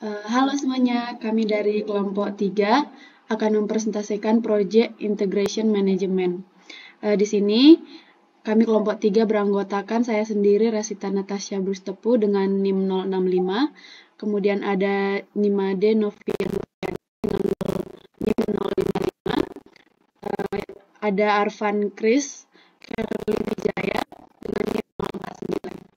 Halo semuanya, kami dari kelompok 3 akan mempresentasikan Project Integration Management. Di sini kami kelompok 3 beranggotakan saya sendiri Resita Natasha Brustepu dengan NIM 065, kemudian ada Nimade Novian dengan NIM 055, ada Arvan Kris Kerlin Wijaya dengan NIM 049.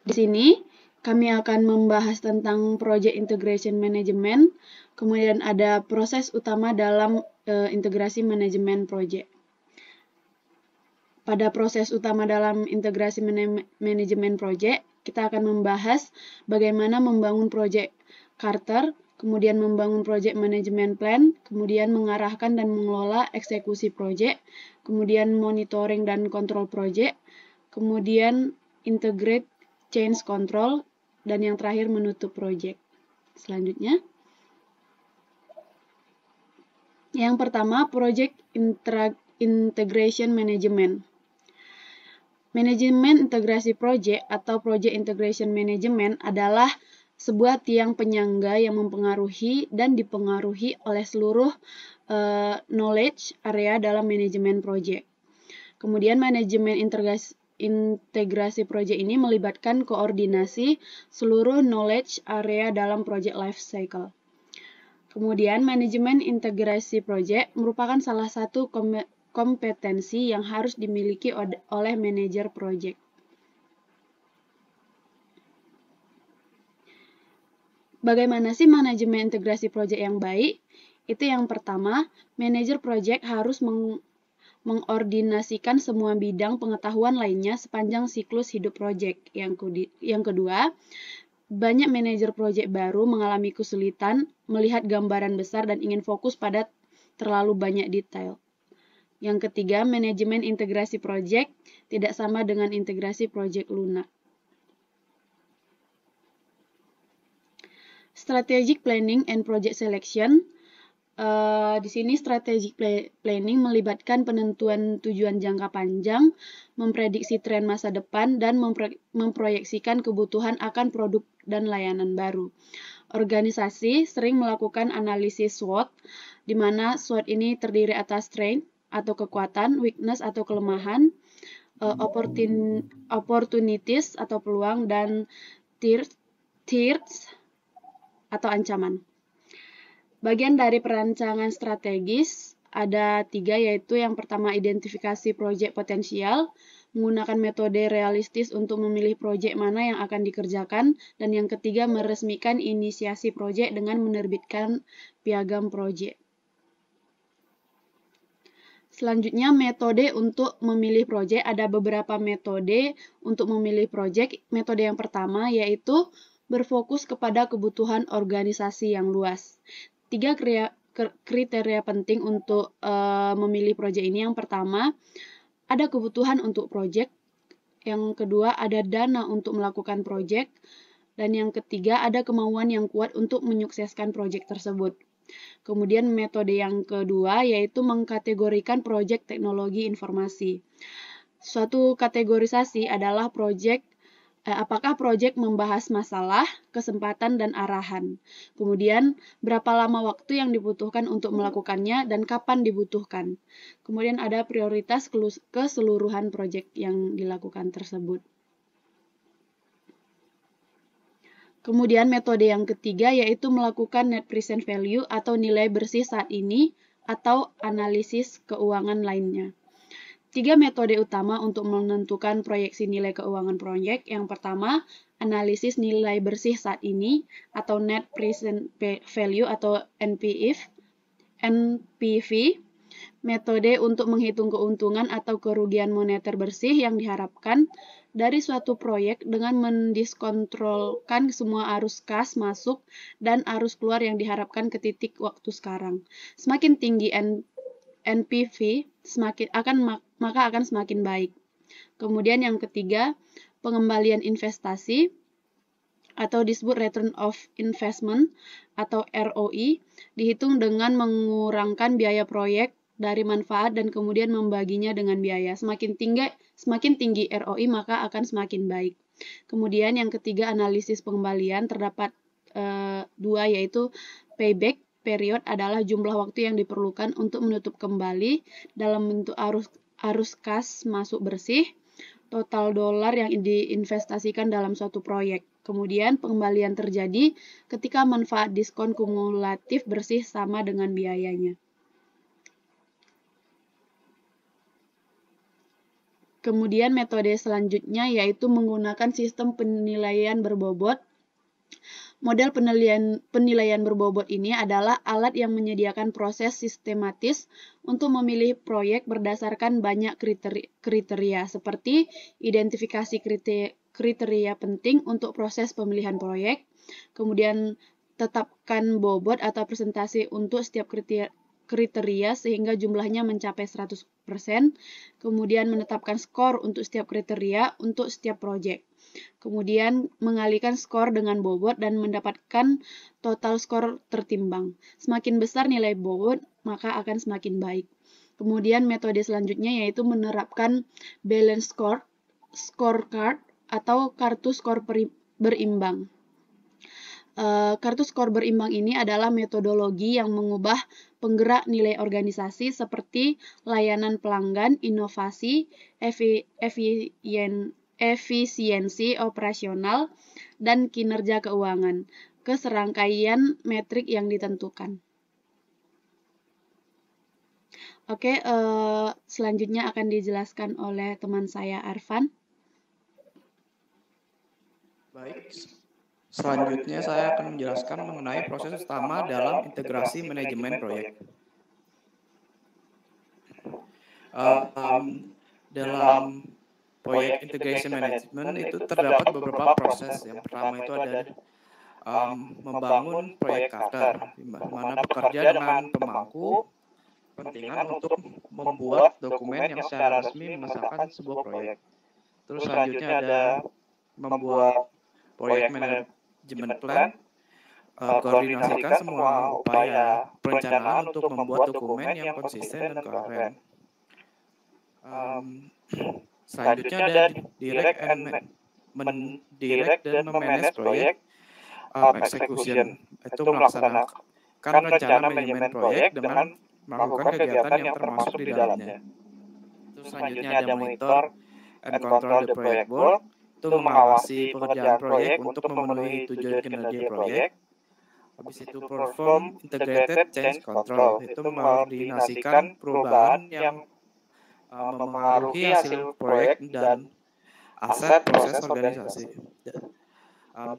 Di sini kami akan membahas tentang Project Integration Management, kemudian ada proses utama dalam integrasi manajemen project. Pada proses utama dalam integrasi manajemen project, kita akan membahas bagaimana membangun project charter, kemudian membangun project management plan, kemudian mengarahkan dan mengelola eksekusi project, kemudian monitoring dan kontrol project, kemudian integrate change control, dan yang terakhir menutup project. Selanjutnya, yang pertama, Project Integration Management. Manajemen integrasi project atau Project Integration Management adalah sebuah tiang penyangga yang mempengaruhi dan dipengaruhi oleh seluruh knowledge area dalam manajemen project. Kemudian manajemen integrasi project ini melibatkan koordinasi seluruh knowledge area dalam project life cycle. Kemudian manajemen integrasi project merupakan salah satu kompetensi yang harus dimiliki oleh manajer project. Bagaimana sih manajemen integrasi project yang baik? Itu yang pertama, manajer project harus mengordinasikan semua bidang pengetahuan lainnya sepanjang siklus hidup project. Yang kedua, banyak manajer project baru mengalami kesulitan melihat gambaran besar dan ingin fokus pada terlalu banyak detail. Yang ketiga, manajemen integrasi project tidak sama dengan integrasi project lunak. Strategic planning and project selection. Di sini strategic planning melibatkan penentuan tujuan jangka panjang, memprediksi tren masa depan, dan memproyeksikan kebutuhan akan produk dan layanan baru. Organisasi sering melakukan analisis SWOT, di mana SWOT ini terdiri atas strength atau kekuatan, weakness atau kelemahan, opportunities atau peluang, dan threats atau ancaman. Bagian dari perancangan strategis ada 3, yaitu yang pertama identifikasi proyek potensial, menggunakan metode realistis untuk memilih proyek mana yang akan dikerjakan, dan yang ketiga meresmikan inisiasi proyek dengan menerbitkan piagam proyek. Selanjutnya, metode untuk memilih proyek. Ada beberapa metode untuk memilih proyek. Metode yang pertama yaitu berfokus kepada kebutuhan organisasi yang luas. 3 kriteria penting untuk memilih proyek ini. Yang pertama, ada kebutuhan untuk proyek. Yang kedua, ada dana untuk melakukan proyek. Dan yang ketiga, ada kemauan yang kuat untuk menyukseskan proyek tersebut. Kemudian metode yang kedua yaitu mengkategorikan proyek teknologi informasi. Suatu kategorisasi adalah apakah proyek membahas masalah, kesempatan, dan arahan. Kemudian berapa lama waktu yang dibutuhkan untuk melakukannya dan kapan dibutuhkan. Kemudian ada prioritas keseluruhan proyek yang dilakukan tersebut. Kemudian metode yang ketiga yaitu melakukan net present value atau nilai bersih saat ini atau analisis keuangan lainnya. 3 metode utama untuk menentukan proyeksi nilai keuangan proyek. Yang pertama, analisis nilai bersih saat ini atau net present value atau NPV. Metode untuk menghitung keuntungan atau kerugian moneter bersih yang diharapkan dari suatu proyek dengan mendiskontrolkan semua arus kas masuk dan arus keluar yang diharapkan ke titik waktu sekarang. Semakin tinggi NPV, maka akan semakin baik. Kemudian yang ketiga, pengembalian investasi atau disebut return of investment atau ROI, dihitung dengan mengurangkan biaya proyek dari manfaat dan kemudian membaginya dengan biaya. Semakin tinggi ROI maka akan semakin baik. Kemudian yang ketiga, analisis pengembalian. Terdapat dua, yaitu payback period adalah jumlah waktu yang diperlukan untuk menutup kembali dalam bentuk arus kas masuk bersih total dolar yang diinvestasikan dalam suatu proyek. Kemudian pengembalian terjadi ketika manfaat diskon kumulatif bersih sama dengan biayanya. Kemudian metode selanjutnya yaitu menggunakan sistem penilaian berbobot. Model penilaian berbobot ini adalah alat yang menyediakan proses sistematis untuk memilih proyek berdasarkan banyak kriteria seperti identifikasi kriteria penting untuk proses pemilihan proyek, kemudian tetapkan bobot atau presentasi untuk setiap kriteria sehingga jumlahnya mencapai 100%, kemudian menetapkan skor untuk setiap kriteria untuk setiap proyek. Kemudian mengalihkan skor dengan bobot dan mendapatkan total skor tertimbang. Semakin besar nilai bobot, maka akan semakin baik. Kemudian metode selanjutnya yaitu menerapkan balance scorecard atau kartu skor berimbang. Kartu skor berimbang ini adalah metodologi yang mengubah penggerak nilai organisasi seperti layanan pelanggan, inovasi, efisiensi operasional, dan kinerja keuangan ke serangkaian metrik yang ditentukan. Oke, selanjutnya akan dijelaskan oleh teman saya Arfan. Baik, selanjutnya saya akan menjelaskan mengenai proses utama dalam integrasi manajemen proyek. Dalam proyek integration management itu terdapat beberapa proses. Yang pertama itu ada membangun proyek charter, di mana bekerja dengan pemangku kepentingan untuk membuat dokumen yang secara resmi mengesahkan sebuah proyek. Terus selanjutnya ada membuat proyek manajemen plan, koordinasikan semua upaya perencanaan untuk membuat dokumen yang konsisten dan koheren. Selanjutnya ada direct dan memanage proyek execution, itu melaksanakan rencana manajemen proyek dengan melakukan kegiatan yang termasuk di dalamnya. Terus selanjutnya ada monitor and control the project work, itu mengawasi pekerjaan proyek untuk memenuhi tujuan kinerja proyek. Habis itu perform integrated change control, itu mengkoordinasikan perubahan yang memengaruhi hasil proyek dan aset proses organisasi.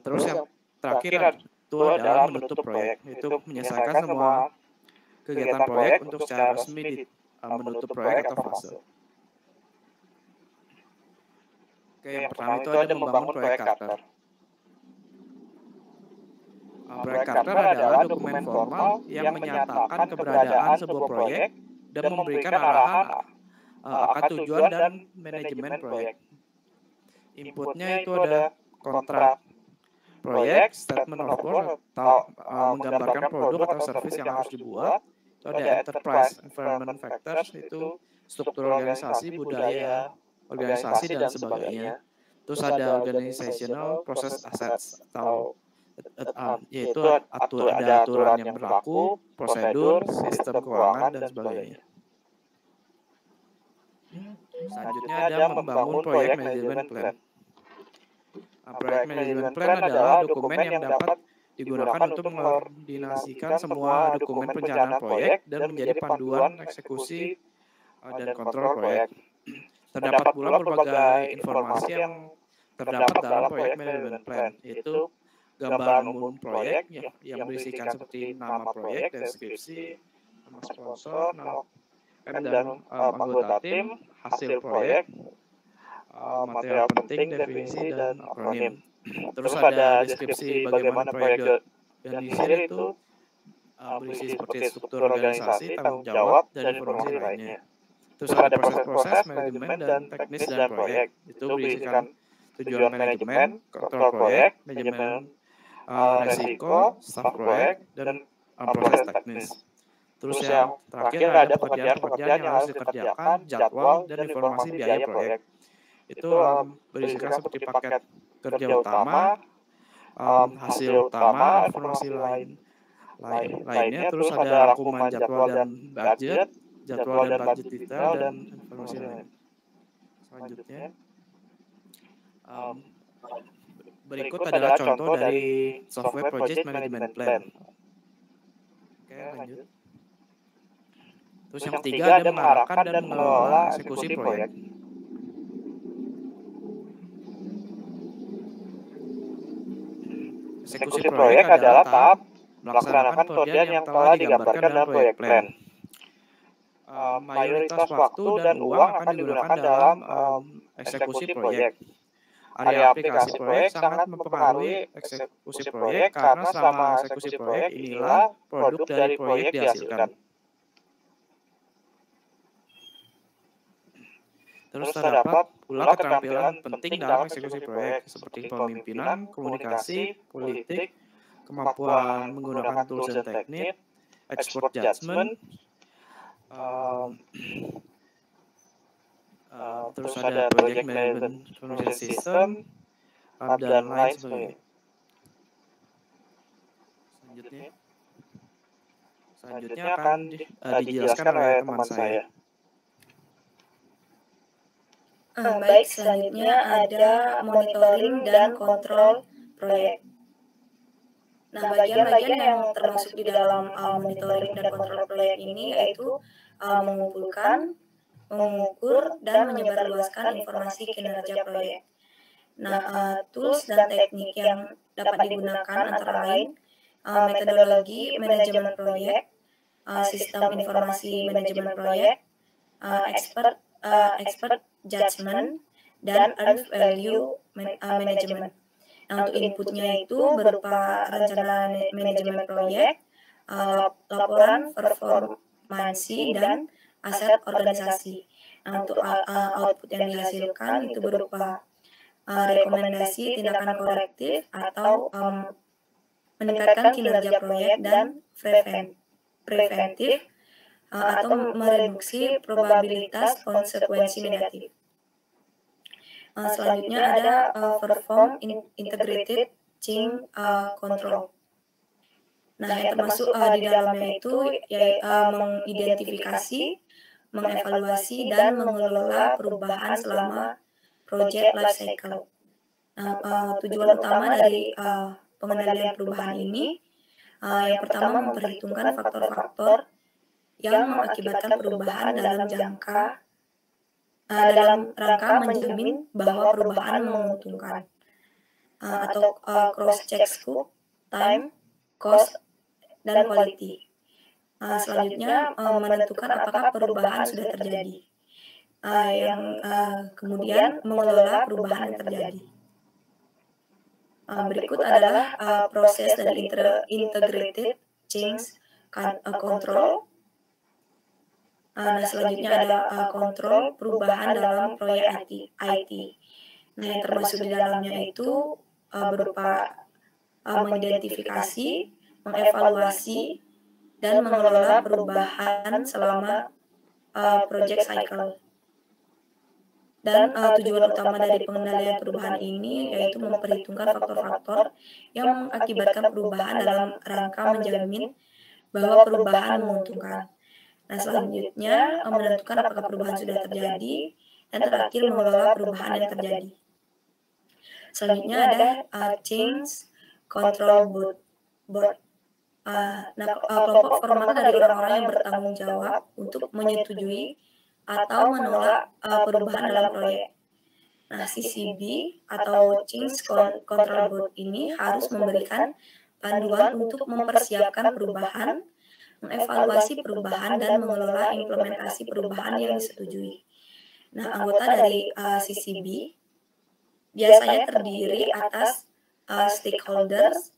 Terus yang terakhir itu adalah menutup proyek, itu menyelesaikan semua kegiatan proyek untuk secara resmi menutup proyek atau fase. Oke, yang pertama itu ada membangun proyek charter. Proyek charter adalah dokumen formal yang menyatakan keberadaan sebuah proyek dan memberikan arahan akan tujuan dan manajemen proyek. Inputnya itu ada kontrak proyek, statement of work atau menggambarkan produk atau service yang harus dibuat. Itu ada enterprise environment factors, itu struktur organisasi, budaya organisasi dan sebagainya. Terus ada organizational process assets atau yaitu ada aturan yang berlaku, prosedur, sistem keuangan dan sebagainya. Selanjutnya ada membangun proyek management plan. Proyek management plan adalah dokumen yang dapat digunakan untuk mengkoordinasikan semua dokumen perencanaan proyek dan menjadi panduan eksekusi dan kontrol proyek. Terdapat pula berbagai informasi yang terdapat dalam proyek management plan, yaitu gambaran umum proyek yang berisikan seperti nama proyek, deskripsi, nama sponsor, nama dan anggota tim, hasil proyek, material penting, definisi, dan akronim. Terus ada deskripsi bagaimana proyek diorganisir, itu berisi seperti struktur organisasi, tanggung jawab, dan informasi lainnya. Terus ada proses-proses manajemen dan teknis dan proyek, itu berisikan tujuan manajemen, kontrol proyek, manajemen risiko, staf proyek, dan proses teknis. Terus yang terakhir ada pekerjaan-pekerjaan yang harus dikerjakan, jadwal, dan informasi biaya proyek. Itu berisikan seperti paket kerja utama, hasil utama, informasi lainnya, terus ada rangkuman jadwal dan budget detail, dan informasi lain. Selanjutnya, berikut adalah contoh dari software project management plan. Oke, lanjut. Terus yang ketiga ada mengarahkan dan mengelola eksekusi proyek. Eksekusi proyek adalah tahap melaksanakan pekerjaan yang telah digambarkan dalam proyek plan. Mayoritas waktu dan uang akan digunakan dalam eksekusi proyek. Area aplikasi proyek sangat mempengaruhi eksekusi proyek karena selama eksekusi proyek inilah produk dari proyek dihasilkan. Terus terdapat pula keterampilan penting dalam eksekusi proyek seperti pemimpinan, komunikasi, politik, kemampuan menggunakan tools dan teknik, expert judgment, terus ada project management information system, dan lain sebagainya. Selanjutnya akan dijelaskan oleh teman saya. Baik, selanjutnya ada monitoring dan kontrol proyek. Nah, bagian-bagian yang termasuk di dalam monitoring dan kontrol proyek ini yaitu mengumpulkan, mengukur, dan menyebarluaskan informasi kinerja proyek. Nah, tools dan teknik yang dapat digunakan antara lain metodologi manajemen proyek, sistem informasi manajemen proyek, expert judgment, dan earned value management. Nah, untuk inputnya itu berupa rencana manajemen proyek, laporan performansi, dan aset organisasi. Nah, untuk output yang dihasilkan itu berupa rekomendasi tindakan korektif atau meningkatkan kinerja proyek dan preventif atau mereduksi probabilitas konsekuensi negatif. Selanjutnya ada perform integrated change control. Nah, yang termasuk di dalamnya itu mengidentifikasi, mengevaluasi, dan mengelola perubahan selama project life cycle. Nah, tujuan utama dari pengendalian perubahan ini yang pertama memperhitungkan faktor-faktor yang mengakibatkan perubahan dalam rangka menjamin bahwa perubahan menguntungkan atau cross-check scope, time, cost, dan quality. Selanjutnya menentukan apakah perubahan sudah terjadi. Kemudian mengelola perubahan yang terjadi. Berikut adalah proses dari integrated change control. Nah, selanjutnya ada kontrol perubahan dalam proyek IT. Nah, yang termasuk di dalamnya itu berupa mengidentifikasi, mengevaluasi, dan mengelola perubahan selama project cycle. Dan tujuan utama dari pengendalian perubahan ini yaitu memperhitungkan faktor-faktor yang mengakibatkan perubahan dalam rangka menjamin bahwa perubahan menguntungkan. Nah, selanjutnya menentukan apakah perubahan sudah terjadi, dan terakhir mengelola perubahan yang terjadi. Selanjutnya ada change control board. Kelompok formal dari orang-orang yang bertanggung jawab untuk menyetujui atau menolak perubahan dalam proyek. Nah, CCB atau Change Control Board ini harus memberikan panduan untuk mempersiapkan perubahan, mengevaluasi perubahan, dan mengelola implementasi perubahan yang disetujui. Nah, anggota dari CCB biasanya terdiri atas stakeholders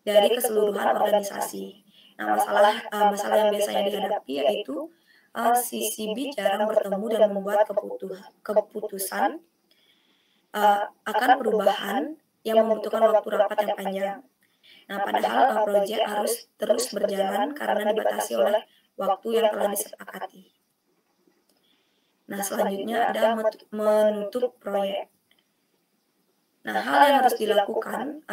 dari keseluruhan organisasi. Nah, masalah yang biasanya dihadapi yaitu CCB jarang bertemu dan membuat keputusan akan perubahan yang membutuhkan waktu rapat yang panjang. Nah, padahal proyek harus terus berjalan karena dibatasi oleh waktu yang telah disepakati. Nah, selanjutnya ada menutup proyek. Nah, hal yang harus dilakukan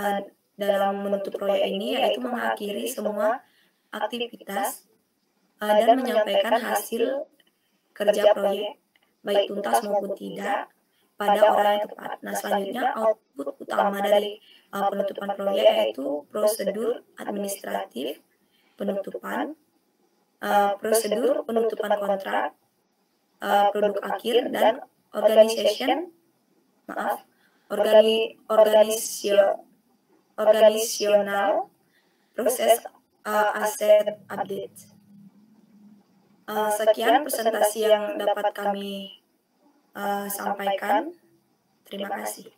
dalam menutup proyek ini yaitu mengakhiri semua aktivitas dan menyampaikan hasil kerja proyek, baik tuntas maupun tidak, pada orang yang tepat. Nah, selanjutnya output utama dari penutupan proyek yaitu prosedur administratif penutupan, prosedur penutupan kontrak, produk akhir, dan organisasional proses aset update. Sekian presentasi yang dapat kami sampaikan. Terima kasih.